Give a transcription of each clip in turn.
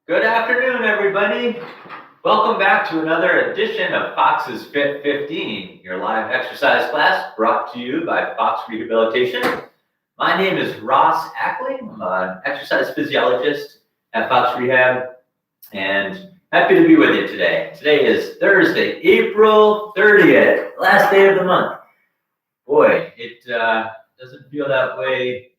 Good afternoon, everybody. Welcome back to another edition of Fox's Fit 15, your live exercise class brought to you by Fox Rehabilitation. My name is Ross Ackley. I'm an exercise physiologist at Fox Rehab, and happy to be with you today. Today is Thursday, April 30th, last day of the month. Boy, it doesn't feel that way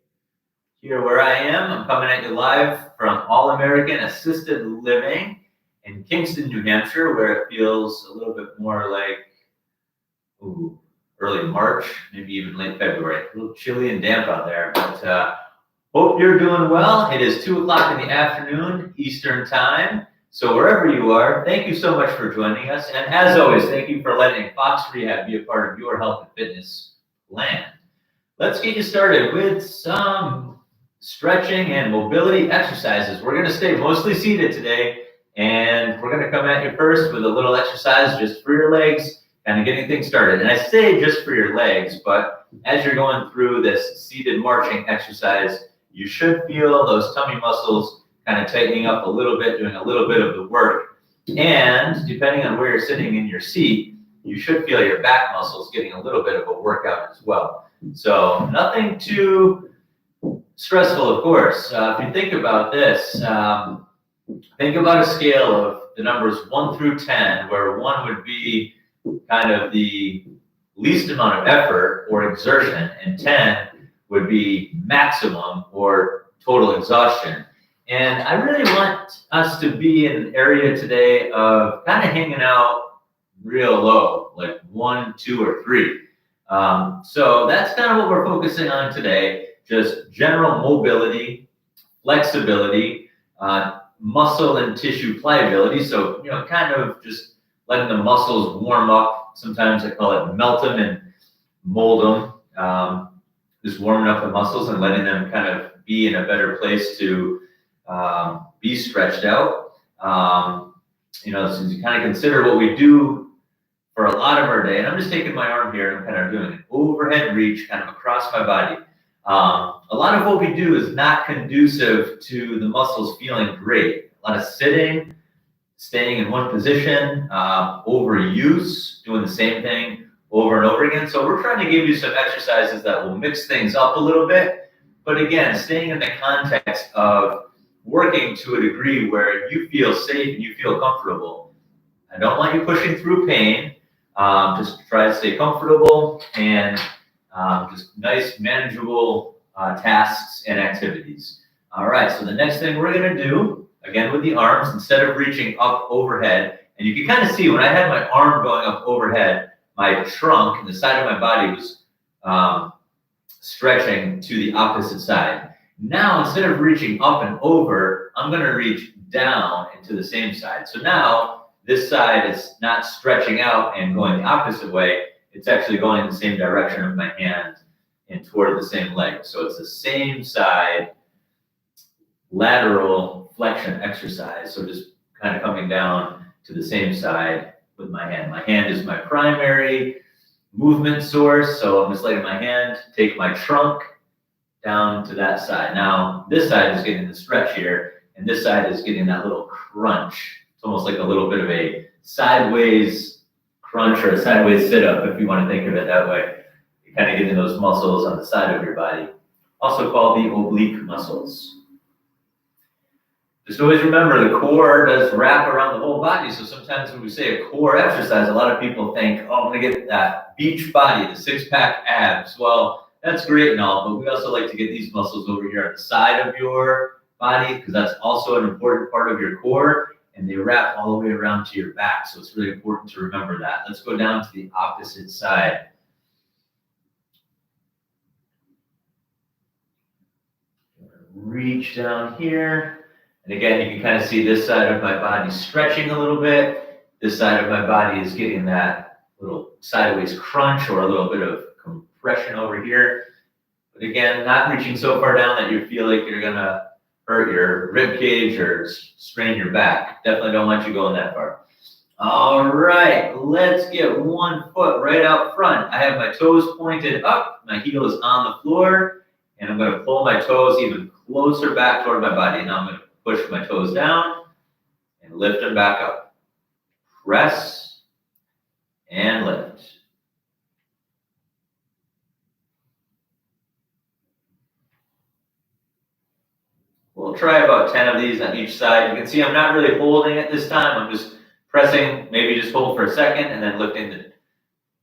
here where I am. I'm coming at you live from All American Assisted Living in Kingston, New Hampshire, where it feels a little bit more like early March, maybe even late February. A little chilly and damp out there, but hope you're doing well. It is 2 o'clock in the afternoon, Eastern Time. So wherever you are, thank you so much for joining us. And as always, thank you for letting Fox Rehab be a part of your health and fitness plan. Let's get you started with some stretching and mobility exercises. We're going to stay mostly seated today, and we're going to come at you first with a little exercise just for your legs, kind of getting things started. And I say just for your legs, but as you're going through this seated marching exercise, you should feel those tummy muscles kind of tightening up a little bit, doing a little bit of the work. And depending on where you're sitting in your seat, you should feel your back muscles getting a little bit of a workout as well. So nothing too stressful, of course. If you think about this, think about a scale of the numbers 1 through 10, where 1 would be kind of the least amount of effort or exertion, and 10 would be maximum or total exhaustion. And I really want us to be in an area today of kind of hanging out real low, like 1, 2, or 3. So that's kind of what we're focusing on today. Just general mobility, flexibility, muscle and tissue pliability. So, kind of just letting the muscles warm up. Sometimes I call it melt them and mold them. Just warming up the muscles and letting them kind of be in a better place to be stretched out. So you kind of consider what we do for a lot of our day. And I'm just taking my arm here and I'm kind of doing an overhead reach kind of across my body. A lot of what we do is not conducive to the muscles feeling great. A lot of sitting, staying in one position, overuse, doing the same thing over and over again. So we're trying to give you some exercises that will mix things up a little bit. But again, staying in the context of working to a degree where you feel safe and you feel comfortable. I don't want you pushing through pain. Just try to stay comfortable and just nice, manageable tasks and activities. All right, so the next thing we're going to do, again with the arms, instead of reaching up overhead, and you can kind of see when I had my arm going up overhead, my trunk and the side of my body was stretching to the opposite side. Now, instead of reaching up and over, I'm going to reach down into the same side. So now this side is not stretching out and going the opposite way. It's actually going in the same direction of my hand and toward the same leg. So it's the same side lateral flexion exercise. So just kind of coming down to the same side with my hand. My hand is my primary movement source. So I'm just letting my hand take my trunk down to that side. Now, this side is getting the stretch here, and this side is getting that little crunch. It's almost like a little bit of a sideways crunch or a sideways sit-up, if you want to think of it that way. You're kind of getting those muscles on the side of your body, also called the oblique muscles. Just always remember the core does wrap around the whole body. So sometimes when we say a core exercise, a lot of people think, oh, I'm going to get that beach body, the six-pack abs. Well, that's great and all, but we also like to get these muscles over here on the side of your body because that's also an important part of your core. And they wrap all the way around to your back. So it's really important to remember that. Let's go down to the opposite side. Reach down here. And again, you can kind of see this side of my body stretching a little bit. This side of my body is getting that little sideways crunch or a little bit of compression over here. But again, not reaching so far down that you feel like you're going to hurt your rib cage or strain your back. Definitely don't want you going that far. All right, let's get one foot right out front. I have my toes pointed up, my heel is on the floor, and I'm going to pull my toes even closer back toward my body. Now I'm going to push my toes down, and lift them back up. Press and lift. We'll try about 10 of these on each side. You can see I'm not really holding it this time. I'm just pressing, maybe just hold for a second and then lifting the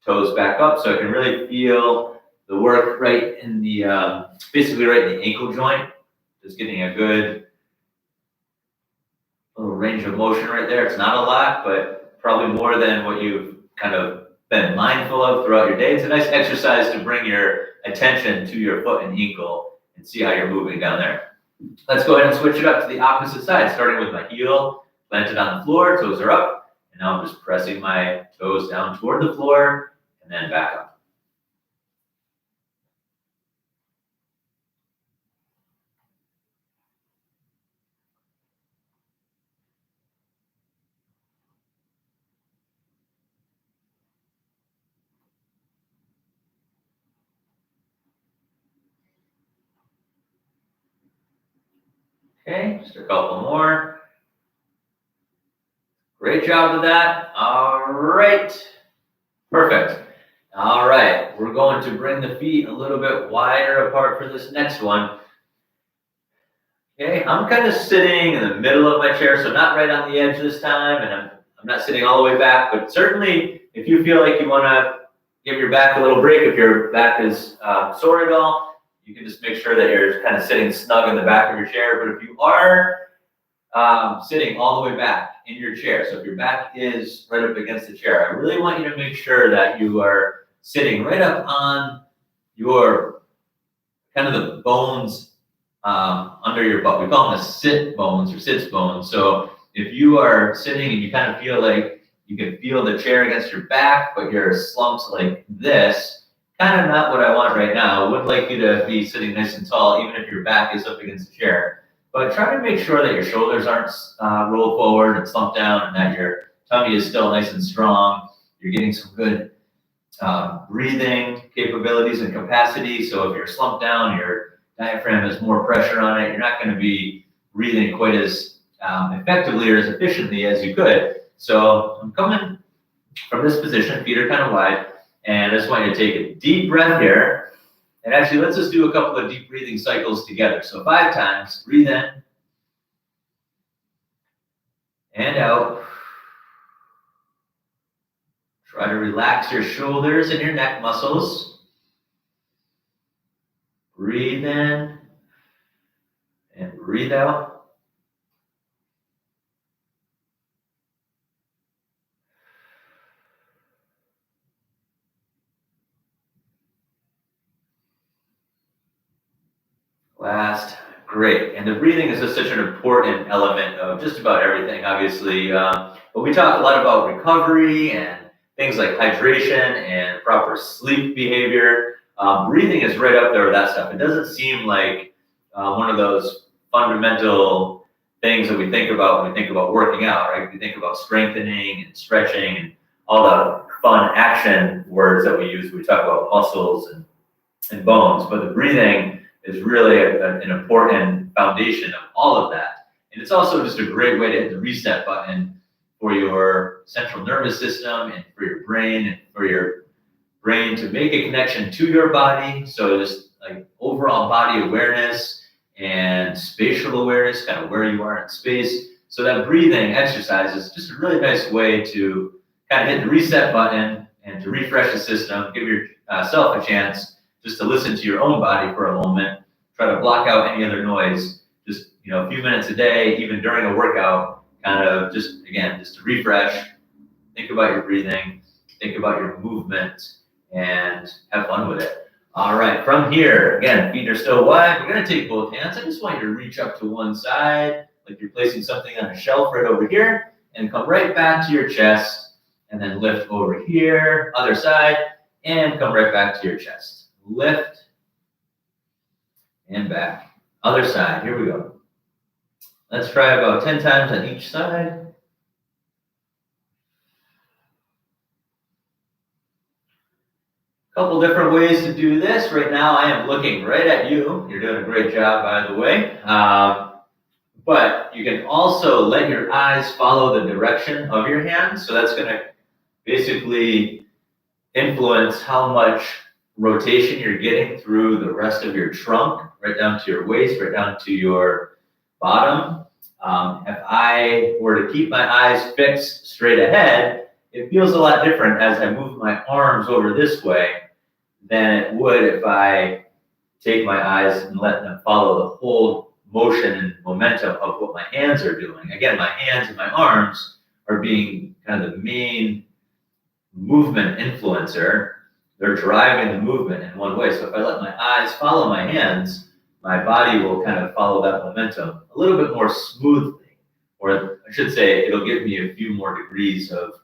toes back up so I can really feel the work right in the, basically right in the ankle joint. Just getting a good little range of motion right there. It's not a lot, but probably more than what you've kind of been mindful of throughout your day. It's a nice exercise to bring your attention to your foot and ankle and see how you're moving down there. Let's go ahead and switch it up to the opposite side, starting with my heel planted on the floor, toes are up, and now I'm just pressing my toes down toward the floor and then back up. Okay, just a couple more. Great job with that. All right, perfect. All right, we're going to bring the feet a little bit wider apart for this next one. Okay, I'm kind of sitting in the middle of my chair, so not right on the edge this time, and I'm not sitting all the way back, but certainly if you feel like you want to give your back a little break, if your back is sore at all, you can just make sure that you're kind of sitting snug in the back of your chair. But if you are sitting all the way back in your chair, so if your back is right up against the chair, I really want you to make sure that you are sitting right up on your kind of the bones under your butt. We call them the sit bones or sits bones. So if you are sitting and you kind of feel like you can feel the chair against your back, but you're slumped like this, kind of not what I want right now. I would like you to be sitting nice and tall, even if your back is up against the chair. But try to make sure that your shoulders aren't rolled forward and slumped down, and that your tummy is still nice and strong. You're getting some good breathing capabilities and capacity. So if you're slumped down, your diaphragm has more pressure on it. You're not going to be breathing quite as effectively or as efficiently as you could. So I'm coming from this position, feet are kind of wide, and I just want you to take a deep breath here. And actually, let's just do a couple of deep breathing cycles together. So 5 times, breathe in and out. Try to relax your shoulders and your neck muscles. Breathe in and breathe out. Last, great. And the breathing is just such an important element of just about everything, obviously. But we talk a lot about recovery and things like hydration and proper sleep behavior. Breathing is right up there with that stuff. It doesn't seem like one of those fundamental things that we think about when we think about working out, right? We think about strengthening and stretching and all the fun action words that we use. We talk about muscles and bones, but the breathing is really an important foundation of all of that. And it's also just a great way to hit the reset button for your central nervous system and for your brain, and for your brain to make a connection to your body. So just like overall body awareness and spatial awareness, kind of where you are in space. So that breathing exercise is just a really nice way to kind of hit the reset button and to refresh the system, give yourself a chance just to listen to your own body for a moment. Try to block out any other noise. Just a few minutes a day, even during a workout, kind of just to refresh. Think about your breathing, think about your movement, and have fun with it. All right, from here, again, feet are still wide. We're gonna take both hands. I just want you to reach up to one side, like you're placing something on a shelf right over here, and come right back to your chest, and then lift over here, other side, and come right back to your chest. Lift and back. Other side, here we go. Let's try about 10 times on each side. Couple different ways to do this. Right now, I am looking right at you. You're doing a great job, by the way. But you can also let your eyes follow the direction of your hands. So that's going to basically influence how much rotation you're getting through the rest of your trunk, right down to your waist, right down to your bottom. If I were to keep my eyes fixed straight ahead, it feels a lot different as I move my arms over this way than it would if I take my eyes and let them follow the whole motion and momentum of what my hands are doing. Again, my hands and my arms are being kind of the main movement influencer. They're driving the movement in one way. So if I let my eyes follow my hands, my body will kind of follow that momentum a little bit more smoothly. Or I should say, it'll give me a few more degrees of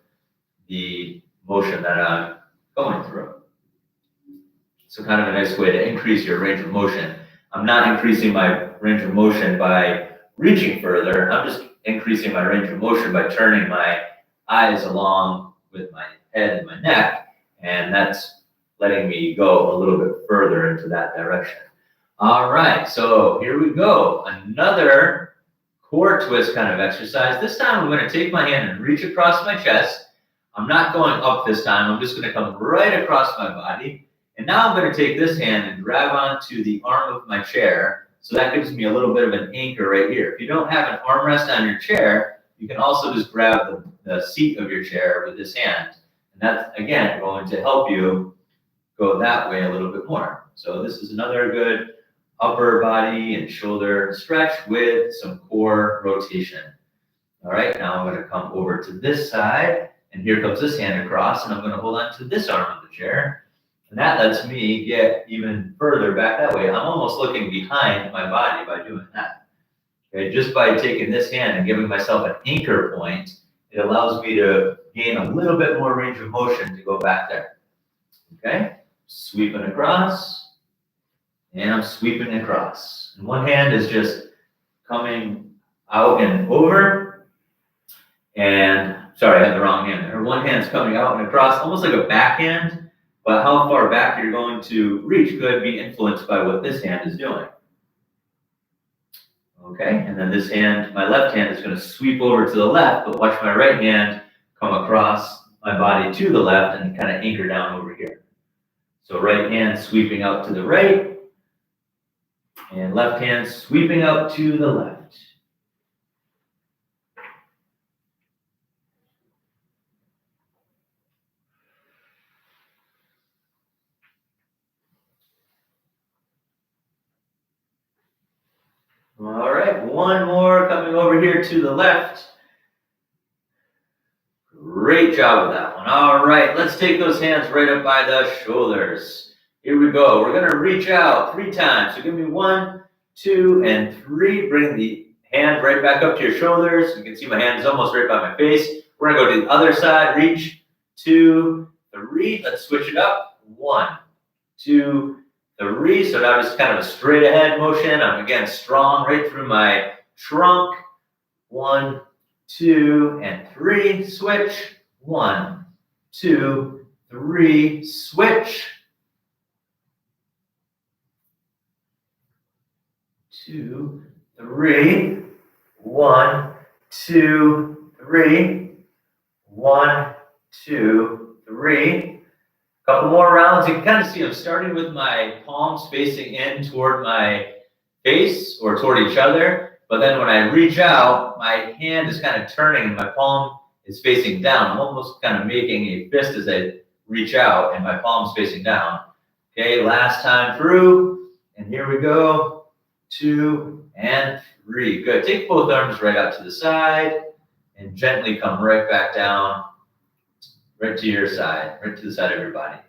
the motion that I'm going through. So kind of a nice way to increase your range of motion. I'm not increasing my range of motion by reaching further. I'm just increasing my range of motion by turning my eyes along with my head and my neck, and that's letting me go a little bit further into that direction. All right, so here we go. Another core twist kind of exercise. This time I'm going to take my hand and reach across my chest. I'm not going up this time. I'm just going to come right across my body. And now I'm going to take this hand and grab onto the arm of my chair. So that gives me a little bit of an anchor right here. If you don't have an armrest on your chair, you can also just grab the seat of your chair with this hand. And that's, again, going to help you go that way a little bit more. So this is another good upper body and shoulder stretch with some core rotation. All right, now I'm going to come over to this side, and here comes this hand across, and I'm going to hold on to this arm of the chair. And that lets me get even further back that way. I'm almost looking behind my body by doing that. Okay, just by taking this hand and giving myself an anchor point, it allows me to gain a little bit more range of motion to go back there. Okay, sweeping across, and I'm sweeping across. And one hand is just coming out and over, and sorry, I had the wrong hand there. One hand's coming out and across, almost like a backhand. But how far back you're going to reach could be influenced by what this hand is doing. Okay, and then this hand, my left hand, is going to sweep over to the left, but watch my right hand come across my body to the left and kind of anchor down over here. So right hand sweeping out to the right, and left hand sweeping out to the left. All right, one more coming over here to the left. Great job with that one. All right, let's take those hands right up by the shoulders. Here we go. We're going to reach out 3 times. So give me 1, 2, and 3. Bring the hand right back up to your shoulders. You can see my hand is almost right by my face. We're going to go to the other side. Reach, 2, 3. Let's switch it up. 1, 2, 3. So now just kind of a straight ahead motion. I'm again strong right through my trunk. 1, 2, and 3. Switch. 1, 2, 3. Switch. 2, 3. 1, 2, 3. 1, 2, 3. Couple more rounds. You can kind of see I'm starting with my palms facing in toward my face or toward each other. But then when I reach out, my hand is kind of turning and my palm is facing down. I'm almost kind of making a fist as I reach out and my palm's facing down. Okay, last time through. And here we go. 2 and 3. Good. Take both arms right out to the side and gently come right back down. Right to your side, right to the side of your body.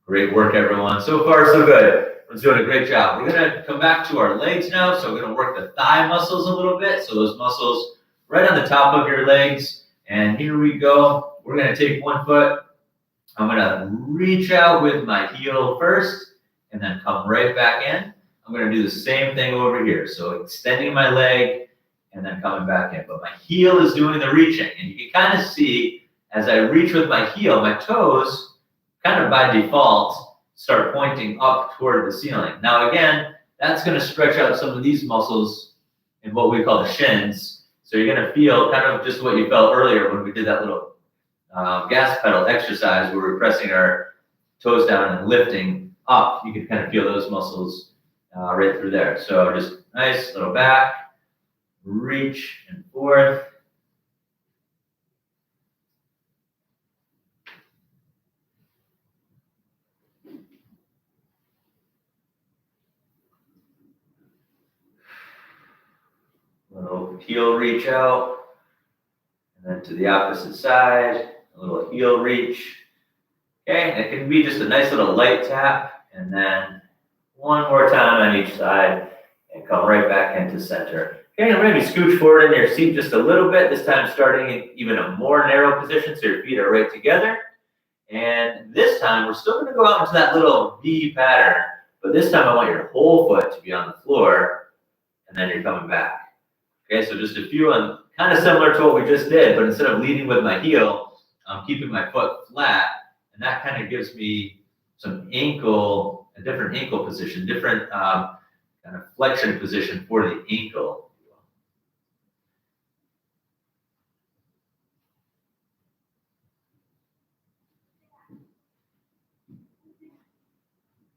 Great work, everyone. So far, so good. We're doing a great job. We're going to come back to our legs now. So we're going to work the thigh muscles a little bit. So those muscles right on the top of your legs. And here we go. We're going to take one foot. I'm going to reach out with my heel first and then come right back in. I'm going to do the same thing over here. So extending my leg and then coming back in. But my heel is doing the reaching. And you can kind of see as I reach with my heel, my toes, kind of by default, start pointing up toward the ceiling. Now again, that's going to stretch out some of these muscles in what we call the shins. So you're gonna feel kind of just what you felt earlier when we did that little gas pedal exercise where we're pressing our toes down and lifting up. You can kind of feel those muscles right through there. So just nice little back, reach and forth. Little heel reach out, and then to the opposite side, a little heel reach. Okay, it can be just a nice little light tap, and then one more time on each side, and come right back into center. Okay, and maybe scooch forward in your seat just a little bit, this time starting in even a more narrow position, so your feet are right together. And this time, we're still gonna go out into that little V pattern, but this time I want your whole foot to be on the floor, and then you're coming back. Okay, so just a few on kind of similar to what we just did, but instead of leading with my heel, I'm keeping my foot flat, and that kind of gives me some ankle, a different ankle position, different kind of flexion position for the ankle.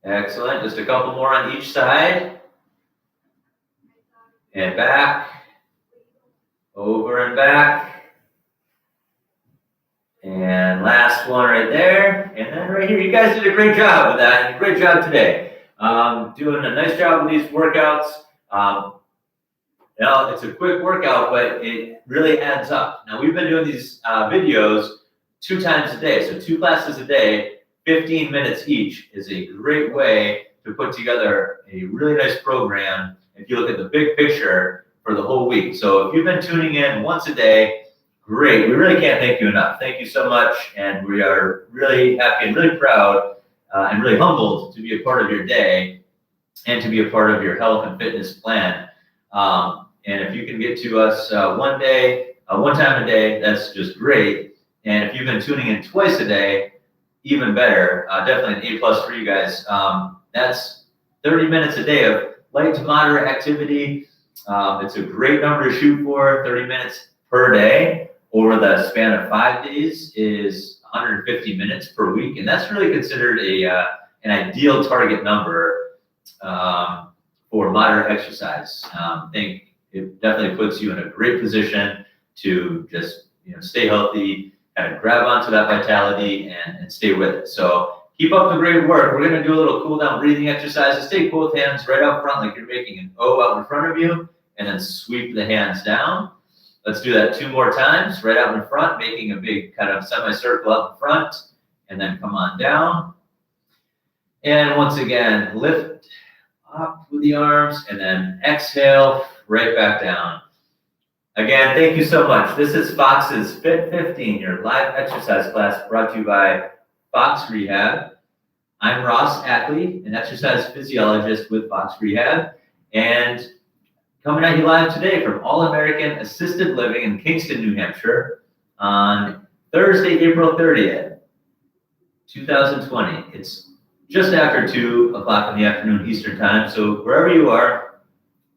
Excellent, just a couple more on each side. And back. Over and back. And last one right there. And then right here, you guys did a great job with that. And a great job today. Doing a nice job with these workouts. You know, it's a quick workout, but it really adds up. Now, we've been doing these videos 2 times a day. So 2 classes a day, 15 minutes each is a great way to put together a really nice program if you look at the big picture for the whole week. So if you've been tuning in once a day, great. We really can't thank you enough. Thank you so much. And we are really happy and really proud and really humbled to be a part of your day and to be a part of your health and fitness plan. And if you can get to us one time a day, that's just great. And if you've been tuning in twice a day, even better. Definitely an A+ for you guys. That's 30 minutes a day of light to moderate activity. It's a great number to shoot for. 30 minutes per day over the span of 5 days is 150 minutes per week, and that's really considered an ideal target number for moderate exercise. I think it definitely puts you in a great position to just stay healthy, kind of grab onto that vitality and stay with it. So keep up the great work. We're going to do a little cool down breathing exercises. Take both hands right up front like you're making an O out in front of you, and then sweep the hands down. Let's do that 2 more times, right out in front, making a big kind of semicircle up in front, and then come on down. And once again, lift up with the arms, and then exhale, right back down. Again, thank you so much. This is Fox's Fit 15, your live exercise class brought to you by Fox Rehab. I'm Ross Ackley, an exercise physiologist with Fox Rehab, and coming at you live today from All American Assisted Living in Kingston, New Hampshire on Thursday, April 30th, 2020. It's just after 2 o'clock in the afternoon Eastern time. So wherever you are,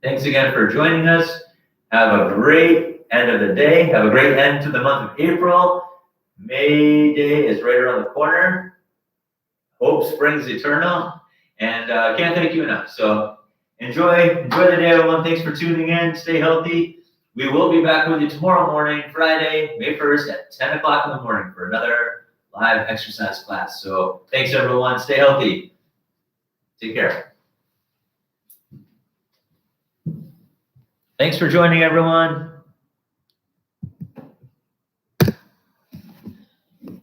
thanks again for joining us. Have a great end of the day. Have a great end to the month of April. May Day is right around the corner. Hope springs eternal. And can't thank you enough. So enjoy the day, everyone. Thanks for tuning in. Stay healthy. We will be back with you tomorrow morning, Friday, May 1st at 10 o'clock in the morning for another live exercise class. So thanks, everyone. Stay healthy. Take care. Thanks for joining, everyone.